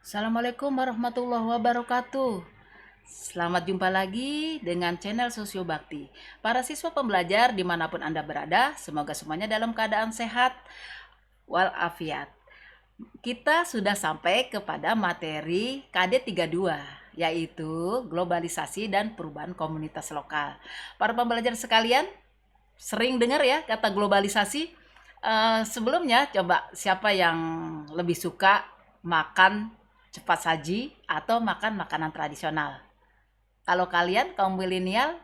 Assalamualaikum warahmatullahi wabarakatuh. Selamat jumpa lagi dengan channel Sosio Bakti. Para siswa pembelajar dimanapun Anda berada, semoga semuanya dalam keadaan sehat walafiat. Kita sudah sampai kepada materi KD 32, yaitu globalisasi dan perubahan komunitas lokal. Para pembelajar sekalian, sering dengar ya kata globalisasi. Sebelumnya coba siapa yang lebih suka makan cepat saji atau makan makanan tradisional? Kalau kalian kaum milenial,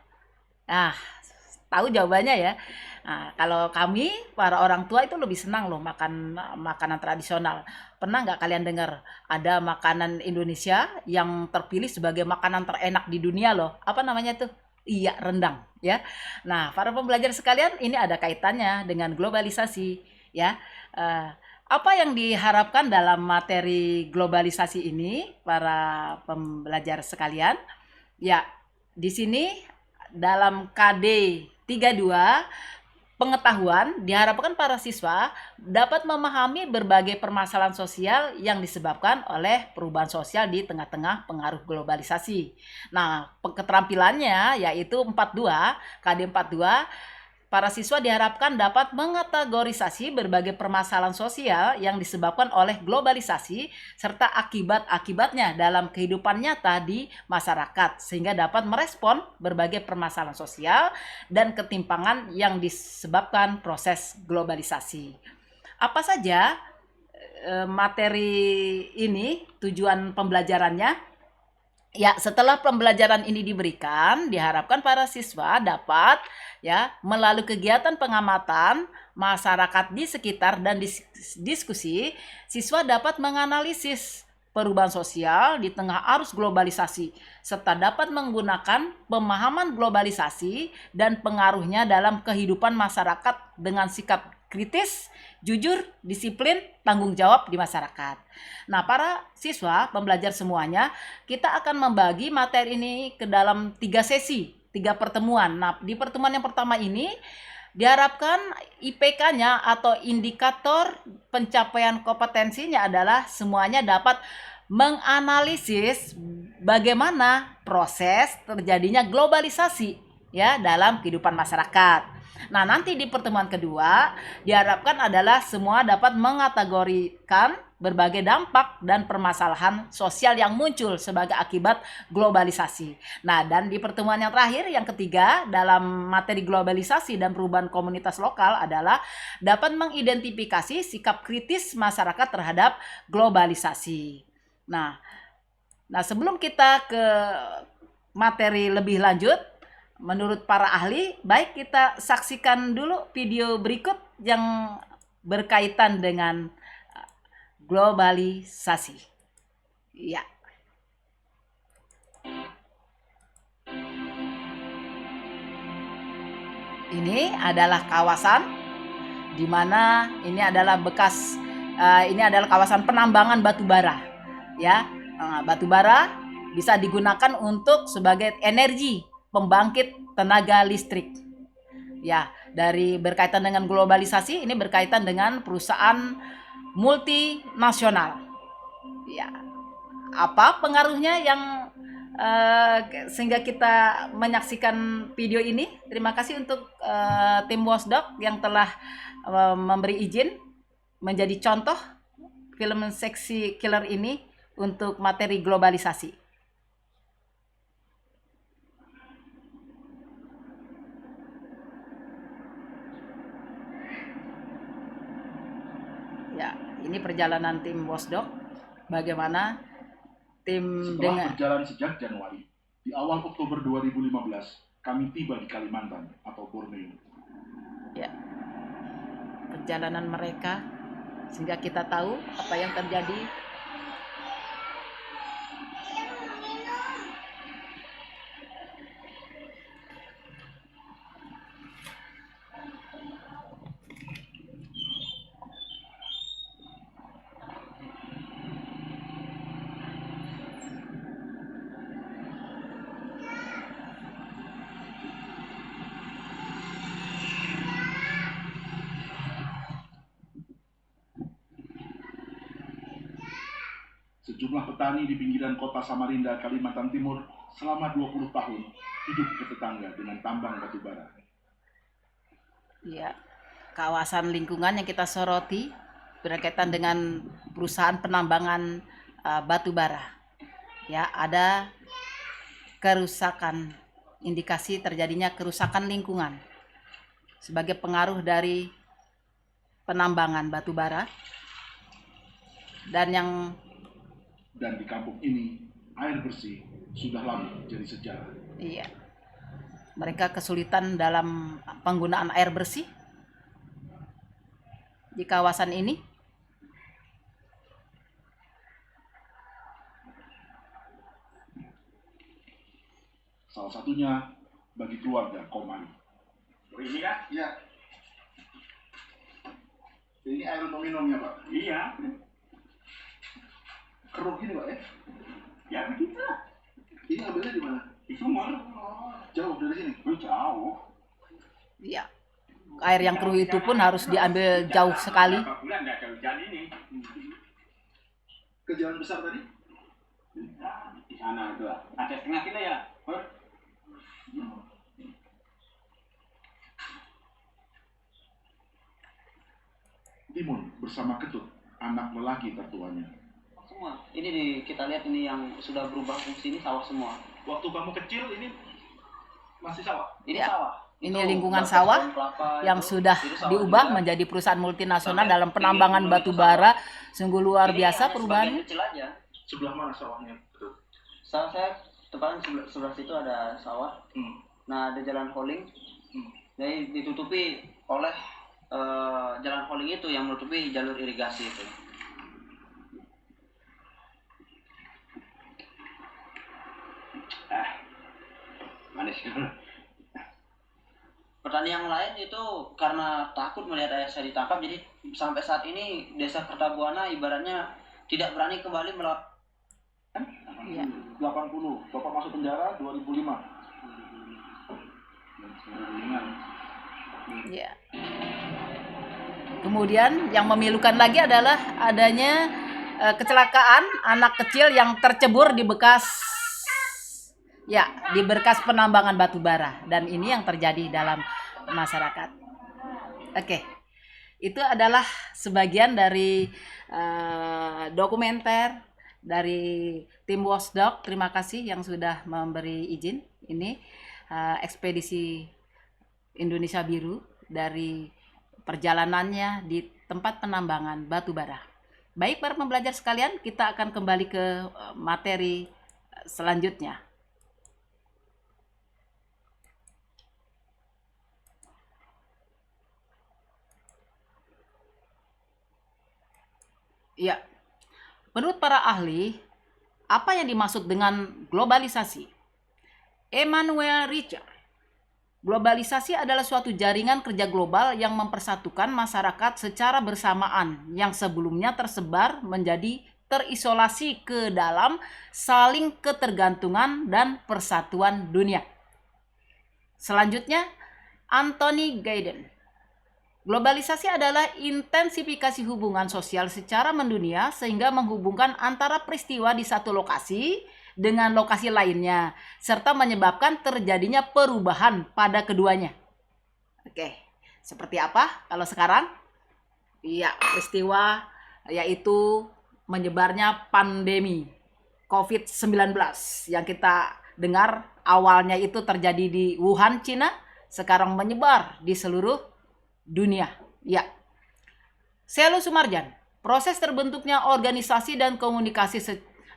nah tahu jawabannya ya. Nah, kalau kami para orang tua itu lebih senang loh makan makanan tradisional. Pernah nggak kalian dengar ada makanan Indonesia yang terpilih sebagai makanan terenak di dunia loh? Apa namanya tuh? Iya, rendang ya. Nah, para pembelajar sekalian, ini ada kaitannya dengan globalisasi ya. Eh, apa yang diharapkan dalam materi globalisasi ini, para pembelajar sekalian? Ya, di sini dalam KD 32 pengetahuan diharapkan para siswa dapat memahami berbagai permasalahan sosial yang disebabkan oleh perubahan sosial di tengah-tengah pengaruh globalisasi. Nah, keterampilannya yaitu 42, KD 42, para siswa diharapkan dapat mengategorisasi berbagai permasalahan sosial yang disebabkan oleh globalisasi serta akibat-akibatnya dalam kehidupan nyata di masyarakat, sehingga dapat merespon berbagai permasalahan sosial dan ketimpangan yang disebabkan proses globalisasi. Apa saja materi ini, tujuan pembelajarannya? Ya, setelah pembelajaran ini diberikan, diharapkan para siswa dapat ya melalui kegiatan pengamatan masyarakat di sekitar dan diskusi, siswa dapat menganalisis perubahan sosial di tengah arus globalisasi serta dapat menggunakan pemahaman globalisasi dan pengaruhnya dalam kehidupan masyarakat dengan sikap kritis, jujur, disiplin, tanggung jawab di masyarakat. Nah, para siswa pembelajar semuanya, kita akan membagi materi ini ke dalam 3 sesi, 3 pertemuan. Nah, di pertemuan yang pertama ini diharapkan IPK-nya atau indikator pencapaian kompetensinya adalah semuanya dapat menganalisis bagaimana proses terjadinya globalisasi ya dalam kehidupan masyarakat. Nah, nanti di pertemuan kedua diharapkan adalah semua dapat mengategorikan berbagai dampak dan permasalahan sosial yang muncul sebagai akibat globalisasi. Nah, dan di pertemuan yang terakhir, yang ketiga, dalam materi globalisasi dan perubahan komunitas lokal adalah dapat mengidentifikasi sikap kritis masyarakat terhadap globalisasi. Nah, sebelum kita ke materi lebih lanjut, menurut para ahli, baik kita saksikan dulu video berikut yang berkaitan dengan globalisasi. Ya. Ini adalah kawasan di mana ini adalah bekas ini adalah kawasan penambangan batu bara. Ya. Batu bara bisa digunakan untuk sebagai energi pembangkit tenaga listrik. Ya, dari berkaitan dengan globalisasi, ini berkaitan dengan perusahaan multinasional. Ya, apa pengaruhnya yang sehingga kita menyaksikan video ini? Terima kasih untuk tim Wasdog yang telah memberi izin menjadi contoh film Seksi Killer ini untuk materi globalisasi. Ya, ini perjalanan tim Wasdog. Bagaimana tim Setelah berjalan sejak Januari, di awal Oktober 2015, kami tiba di Kalimantan atau Borneo. Ya, perjalanan mereka sehingga kita tahu apa yang terjadi. Sejumlah petani di pinggiran kota Samarinda, Kalimantan Timur selama 20 tahun hidup bertetangga dengan tambang batu bara. Ya, kawasan lingkungan yang kita soroti berkaitan dengan perusahaan penambangan batu bara. Ya, ada kerusakan, indikasi terjadinya kerusakan lingkungan sebagai pengaruh dari penambangan batu bara. Dan di kampung ini air bersih sudah lama jadi sejarah. Iya. Mereka kesulitan dalam penggunaan air bersih di kawasan ini. Salah satunya bagi keluarga Komari. Ini kan? Iya. Ini air untuk minumnya, Pak. Iya. Keruh gini, Pak, ya? Ya begitu lah. Ini ambilnya di mana? Di sumur. Jauh dari sini? Jauh. Iya. Air yang keruh itu pun harus diambil jauh sekali. Berapa bulan nggak ada hujan ini? Ke jalan besar tadi? Nah, di sana itu ada setengah kilo ya. Timun bersama Ketut, anak lelaki tertuanya. Semua. Kita lihat ini yang sudah berubah fungsi ini sawah semua. Waktu kamu kecil ini masih sawah? Ini Ya. sawah. Ini Itu lingkungan bekas sawah pohon kelapa yang itu, sudah itu sawah diubah juga. menjadi perusahaan multinasional Sampai dalam penambangan pinggir batu itu bara. Sungguh luar Ini biasa hanya perubahannya. sebagian kecil aja. Sebelah mana sawahnya, Ketut? Saya tepatnya sebelah situ ada sawah. Nah, ada jalan hauling. Jadi ditutupi oleh jalan hauling itu yang menutupi jalur irigasi itu. Manis. Petani yang lain itu karena takut melihat ayah saya ditangkap, jadi sampai saat ini desa Kertabuana ibaratnya tidak berani kembali melakukan. Iya. 80, Bapak masuk penjara 2005. Ya. Kemudian yang memilukan lagi adalah adanya kecelakaan anak kecil yang tercebur di bekas penambangan batu bara, dan ini yang terjadi dalam masyarakat. Oke. Itu adalah sebagian dari dokumenter dari tim Watchdog. Terima kasih yang sudah memberi izin. Ini ekspedisi Indonesia Biru dari perjalanannya di tempat penambangan batu bara. Baik para pembelajar sekalian, kita akan kembali ke materi selanjutnya. Ya, menurut para ahli, apa yang dimaksud dengan globalisasi? Emmanuel Richard. Globalisasi adalah suatu jaringan kerja global yang mempersatukan masyarakat secara bersamaan yang sebelumnya tersebar menjadi terisolasi ke dalam saling ketergantungan dan persatuan dunia. Selanjutnya, Anthony Giddens. Globalisasi adalah intensifikasi hubungan sosial secara mendunia sehingga menghubungkan antara peristiwa di satu lokasi dengan lokasi lainnya, serta menyebabkan terjadinya perubahan pada keduanya. Oke, seperti apa kalau sekarang? Iya, peristiwa yaitu menyebarnya pandemi COVID-19 yang kita dengar awalnya itu terjadi di Wuhan, Cina, sekarang menyebar di seluruh dunia. Ya. Selo Sumarjan, proses terbentuknya organisasi dan komunikasi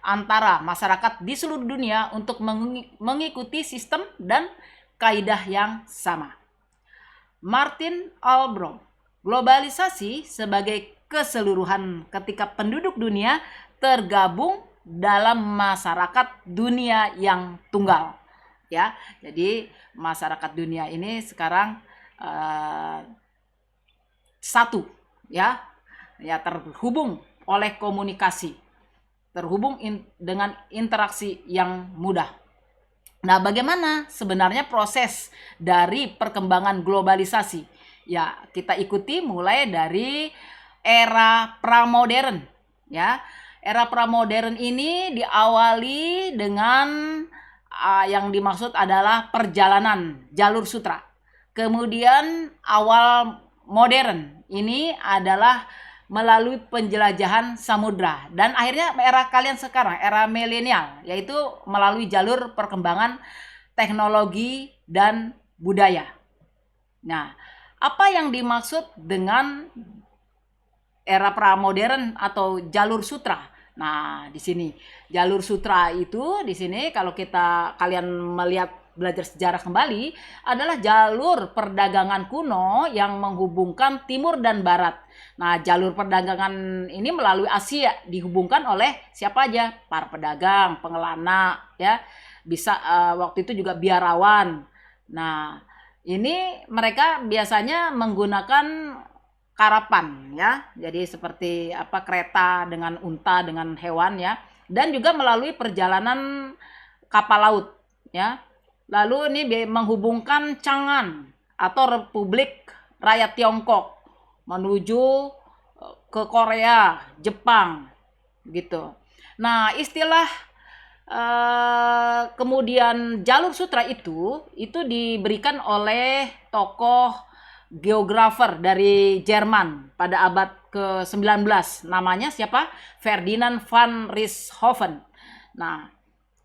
antara masyarakat di seluruh dunia untuk mengikuti sistem dan kaidah yang sama. Martin Albrong, globalisasi sebagai keseluruhan ketika penduduk dunia tergabung dalam masyarakat dunia yang tunggal. Ya, jadi masyarakat dunia ini sekarang satu, ya terhubung oleh komunikasi, terhubung dengan interaksi yang mudah. Nah, bagaimana sebenarnya proses dari perkembangan globalisasi? Ya, kita ikuti mulai dari era pramodern, ya. Era pramodern ini diawali dengan yang dimaksud adalah perjalanan jalur sutra. Kemudian awal modern ini adalah melalui penjelajahan samudra, dan akhirnya era kalian sekarang, era milenial, yaitu melalui jalur perkembangan teknologi dan budaya. Nah, apa yang dimaksud dengan era pramodern atau jalur sutra? Nah, di sini jalur sutra itu di sini kalau kalian melihat belajar sejarah kembali adalah jalur perdagangan kuno yang menghubungkan timur dan barat. Nah, jalur perdagangan ini melalui Asia dihubungkan oleh siapa aja? Para pedagang, pengelana, ya. Bisa waktu itu juga biarawan. Nah, ini mereka biasanya menggunakan karapan, ya. Jadi seperti kereta dengan unta dengan hewan, ya. Dan juga melalui perjalanan kapal laut, ya. Lalu ini menghubungkan Chang'an atau Republik Rakyat Tiongkok menuju ke Korea, Jepang, gitu. Nah, istilah kemudian jalur sutra itu diberikan oleh tokoh geografer dari Jerman pada abad ke-19. Namanya siapa? Ferdinand van Richthofen. Nah,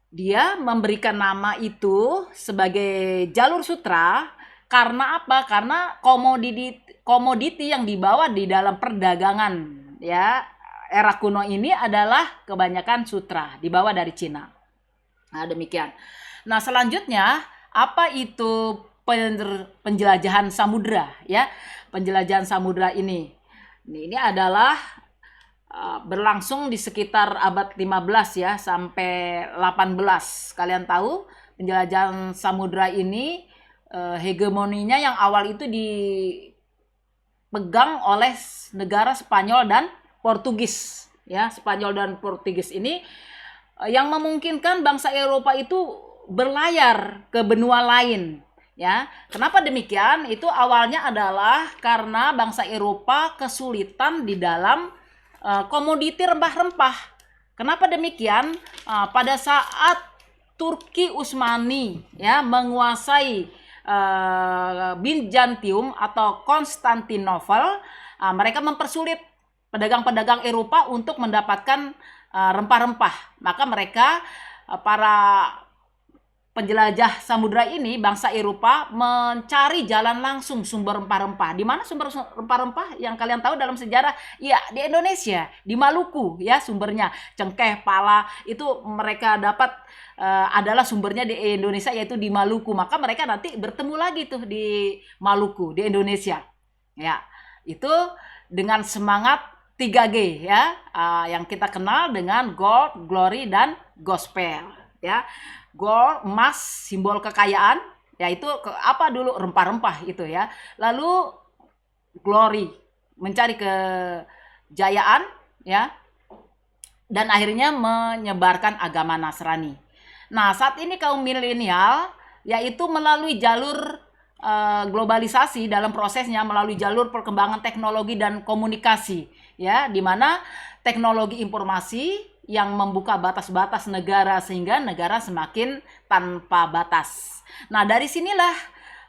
dia memberikan nama itu sebagai jalur sutra karena apa? Karena komoditi yang dibawa di dalam perdagangan, ya, era kuno ini adalah kebanyakan sutra dibawa dari Cina. Nah, demikian. Nah, selanjutnya apa itu penjelajahan samudra, ya? Penjelajahan samudra ini adalah berlangsung di sekitar abad 15 ya sampai 18. Kalian tahu penjelajahan samudra ini hegemoninya yang awal itu dipegang oleh negara Spanyol dan Portugis, ya. Spanyol dan Portugis ini yang memungkinkan bangsa Eropa itu berlayar ke benua lain, ya. Kenapa demikian? Itu awalnya adalah karena bangsa Eropa kesulitan di dalam komoditi rempah-rempah. Kenapa demikian? Pada saat Turki Utsmani, ya, menguasai Bizantium atau Konstantinopel, mereka mempersulit pedagang-pedagang Eropa untuk mendapatkan rempah-rempah. Maka mereka, para penjelajah samudra ini, bangsa Eropa, mencari jalan langsung sumber rempah-rempah. Di mana sumber rempah-rempah yang kalian tahu dalam sejarah? Ya, di Indonesia, di Maluku, ya, sumbernya. Cengkeh, pala, itu mereka dapat adalah sumbernya di Indonesia, yaitu di Maluku. Maka mereka nanti bertemu lagi tuh di Maluku, di Indonesia. Ya, itu dengan semangat 3G, ya, yang kita kenal dengan gold, glory, dan gospel, ya. Gold, emas, simbol kekayaan, yaitu apa dulu? Rempah-rempah itu, ya. Lalu glory, mencari kejayaan, ya. Dan akhirnya menyebarkan agama Nasrani. Nah, saat ini kaum milenial yaitu melalui jalur globalisasi dalam prosesnya, melalui jalur perkembangan teknologi dan komunikasi, ya, di mana teknologi informasi yang membuka batas-batas negara sehingga negara semakin tanpa batas. Nah, dari sinilah,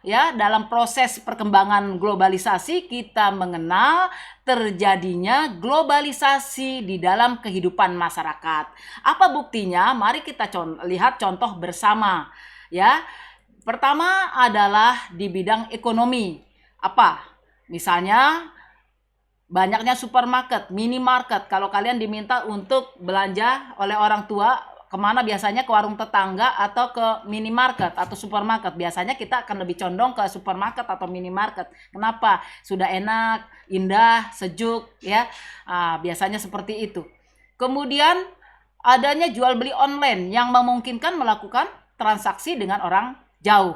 ya, dalam proses perkembangan globalisasi kita mengenal terjadinya globalisasi di dalam kehidupan masyarakat. Apa buktinya? Mari kita lihat contoh bersama, ya. Pertama adalah di bidang ekonomi. Apa? Misalnya banyaknya supermarket, minimarket. Kalau kalian diminta untuk belanja oleh orang tua, kemana biasanya? Ke warung tetangga atau ke minimarket atau supermarket. Biasanya kita akan lebih condong ke supermarket atau minimarket. Kenapa? Sudah enak, indah, sejuk, ya. Biasanya seperti itu. Kemudian adanya jual beli online yang memungkinkan melakukan transaksi dengan orang jauh.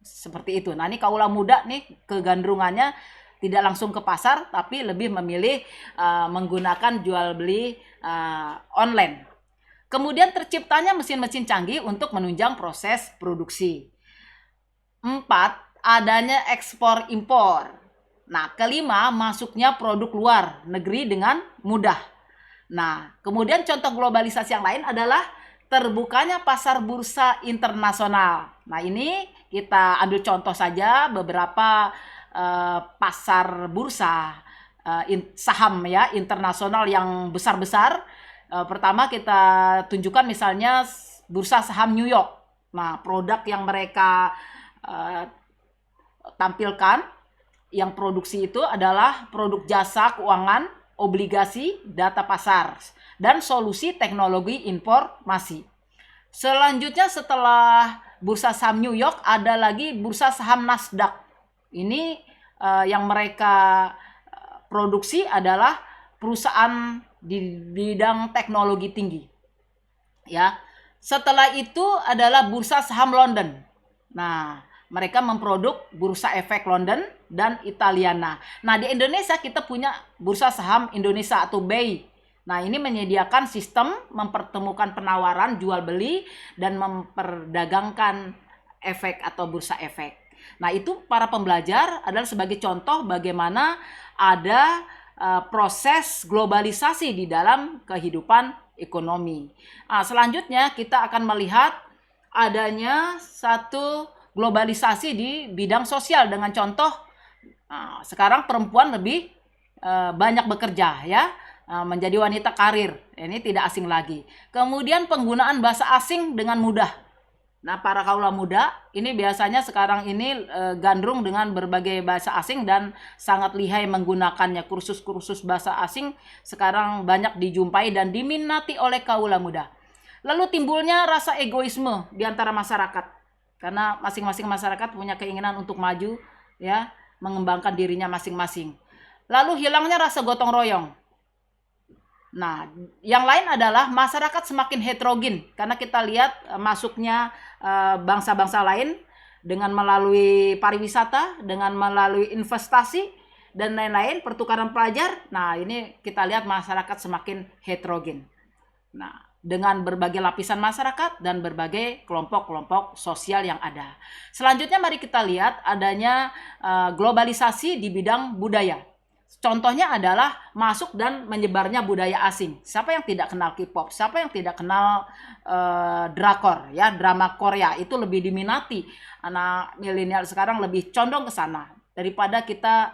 Seperti itu. Nah, ini kaula muda nih kegandrungannya tidak langsung ke pasar, tapi lebih memilih menggunakan jual beli online. Kemudian terciptanya mesin-mesin canggih untuk menunjang proses produksi. 4, adanya ekspor impor. Nah, kelima, masuknya produk luar negeri dengan mudah. Nah, kemudian contoh globalisasi yang lain adalah terbukanya pasar bursa internasional. Nah, ini kita ambil contoh saja beberapa pasar bursa saham ya internasional yang besar-besar. Pertama kita tunjukkan misalnya bursa saham New York. Nah, produk yang mereka tampilkan yang produksi itu adalah produk jasa keuangan, obligasi, data pasar, dan solusi teknologi informasi. Selanjutnya setelah bursa saham New York ada lagi bursa saham Nasdaq. Ini yang mereka produksi adalah perusahaan di bidang teknologi tinggi. Ya. Setelah itu adalah bursa saham London. Nah, mereka memproduk bursa efek London dan Italiana. Nah, di Indonesia kita punya bursa saham Indonesia atau BEI. Nah, ini menyediakan sistem mempertemukan penawaran jual beli dan memperdagangkan efek atau bursa efek. Nah, itu para pembelajar adalah sebagai contoh bagaimana ada proses globalisasi di dalam kehidupan ekonomi. Nah, selanjutnya kita akan melihat adanya satu globalisasi di bidang sosial dengan contoh sekarang perempuan lebih banyak bekerja ya, menjadi wanita karir. Ini tidak asing lagi. Kemudian penggunaan bahasa asing dengan mudah. Nah, para kaula muda ini biasanya sekarang ini gandrung dengan berbagai bahasa asing dan sangat lihai menggunakannya. Kursus-kursus bahasa asing sekarang banyak dijumpai dan diminati oleh kaula muda. Lalu timbulnya rasa egoisme di antara masyarakat. Karena masing-masing masyarakat punya keinginan untuk maju ya, mengembangkan dirinya masing-masing. Lalu hilangnya rasa gotong royong. Nah, yang lain adalah masyarakat semakin heterogen karena kita lihat masuknya bangsa-bangsa lain dengan melalui pariwisata, dengan melalui investasi dan lain-lain, pertukaran pelajar. Nah, ini kita lihat masyarakat semakin heterogen. Nah, dengan berbagai lapisan masyarakat dan berbagai kelompok-kelompok sosial yang ada. Selanjutnya mari kita lihat adanya globalisasi di bidang budaya. Contohnya adalah masuk dan menyebarnya budaya asing. Siapa yang tidak kenal K-pop? Siapa yang tidak kenal drakor? Ya, drama Korea itu lebih diminati. Anak milenial sekarang lebih condong ke sana daripada kita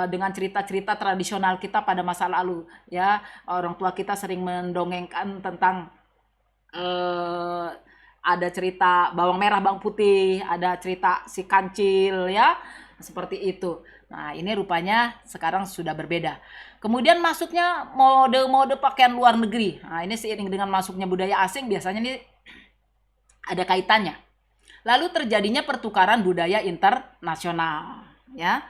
dengan cerita-cerita tradisional kita pada masa lalu. Ya, orang tua kita sering mendongengkan tentang ada cerita bawang merah, bawang putih, ada cerita si kancil ya, seperti itu. Nah, ini rupanya sekarang sudah berbeda. Kemudian masuknya mode-mode pakaian luar negeri. Nah, ini seiring dengan masuknya budaya asing biasanya ini ada kaitannya. Lalu terjadinya pertukaran budaya internasional, ya.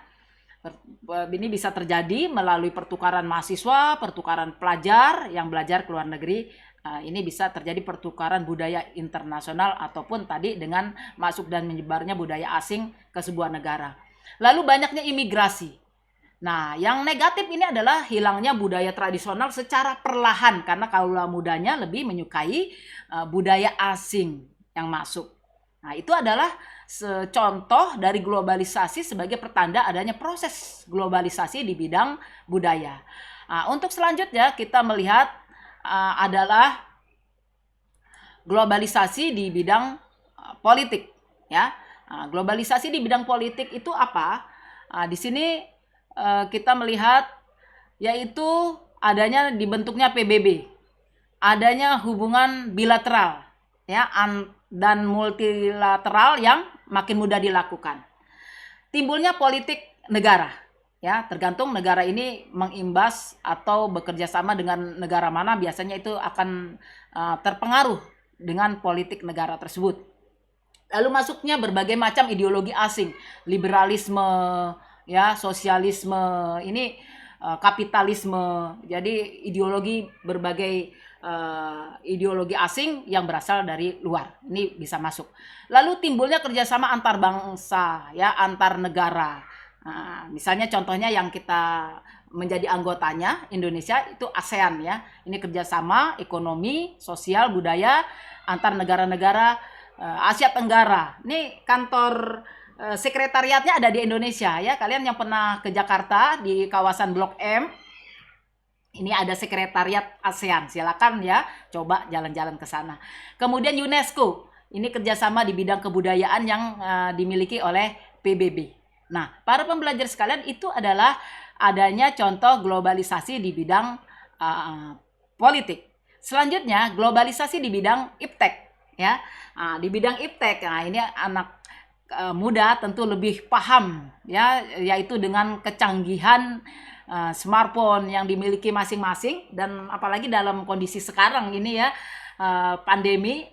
Ini bisa terjadi melalui pertukaran mahasiswa, pertukaran pelajar yang belajar ke luar negeri. Ini bisa terjadi pertukaran budaya internasional ataupun tadi dengan masuk dan menyebarnya budaya asing ke sebuah negara. Lalu banyaknya imigrasi. Nah, yang negatif ini adalah hilangnya budaya tradisional secara perlahan karena kaula mudanya lebih menyukai budaya asing yang masuk. Nah, itu adalah contoh dari globalisasi sebagai pertanda adanya proses globalisasi di bidang budaya. Nah, untuk selanjutnya kita melihat adalah globalisasi di bidang politik, ya. Globalisasi di bidang politik itu apa? Di sini kita melihat yaitu adanya dibentuknya PBB, adanya hubungan bilateral, ya, dan multilateral yang makin mudah dilakukan. Timbulnya politik negara, ya, tergantung negara ini mengimbas atau bekerja sama dengan negara mana, biasanya itu akan terpengaruh dengan politik negara tersebut. Lalu masuknya berbagai macam ideologi asing, liberalisme, ya, sosialisme, ini kapitalisme. Jadi ideologi berbagai ideologi asing yang berasal dari luar ini bisa masuk. Lalu timbulnya kerjasama antar bangsa, ya, antar negara. Nah, misalnya contohnya yang kita menjadi anggotanya Indonesia itu ASEAN, ya. Ini kerjasama ekonomi, sosial, budaya antar negara-negara Asia Tenggara. Ini kantor sekretariatnya ada di Indonesia, ya. Kalian yang pernah ke Jakarta di kawasan Blok M Ini ada sekretariat ASEAN, silakan ya coba jalan-jalan ke sana. Kemudian UNESCO, ini kerjasama di bidang kebudayaan yang dimiliki oleh PBB. Nah, para pembelajar sekalian, itu adalah adanya contoh globalisasi di bidang politik. Selanjutnya, globalisasi di bidang iptek, ya. Di bidang iptek, ini anak muda tentu lebih paham, ya, yaitu dengan kecanggihan smartphone yang dimiliki masing-masing, dan apalagi dalam kondisi sekarang ini ya, pandemi,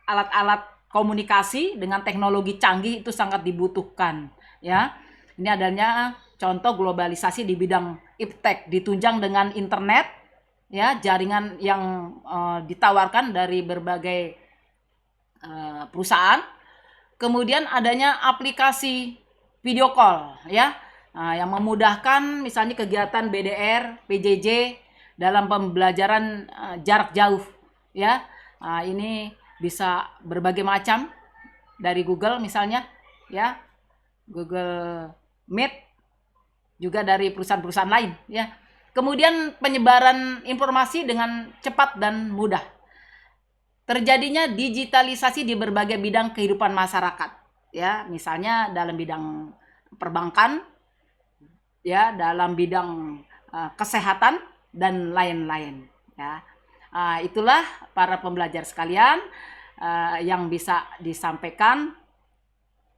alat-alat komunikasi dengan teknologi canggih itu sangat dibutuhkan, ya. Ini adanya contoh globalisasi di bidang iptek ditunjang dengan internet, ya, jaringan yang ditawarkan dari berbagai perusahaan. Kemudian adanya aplikasi video call, ya, yang memudahkan misalnya kegiatan BDR, PJJ dalam pembelajaran jarak jauh, ya. Ini bisa berbagai macam dari Google misalnya, ya, Google Meet, juga dari perusahaan-perusahaan lain, ya. Kemudian penyebaran informasi dengan cepat dan mudah. Terjadinya digitalisasi di berbagai bidang kehidupan masyarakat, ya, misalnya dalam bidang perbankan, ya, dalam bidang kesehatan dan lain-lain, ya. Itulah para pembelajar sekalian yang bisa disampaikan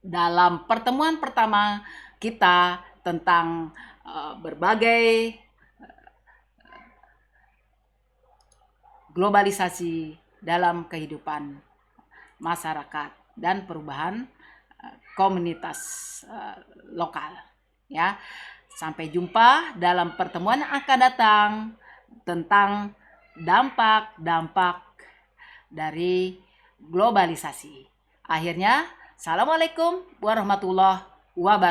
dalam pertemuan pertama kita tentang berbagai globalisasi dalam kehidupan masyarakat dan perubahan komunitas lokal, ya. Sampai jumpa dalam pertemuan yang akan datang tentang dampak-dampak dari globalisasi. Akhirnya, assalamualaikum warahmatullahi wabarakatuh.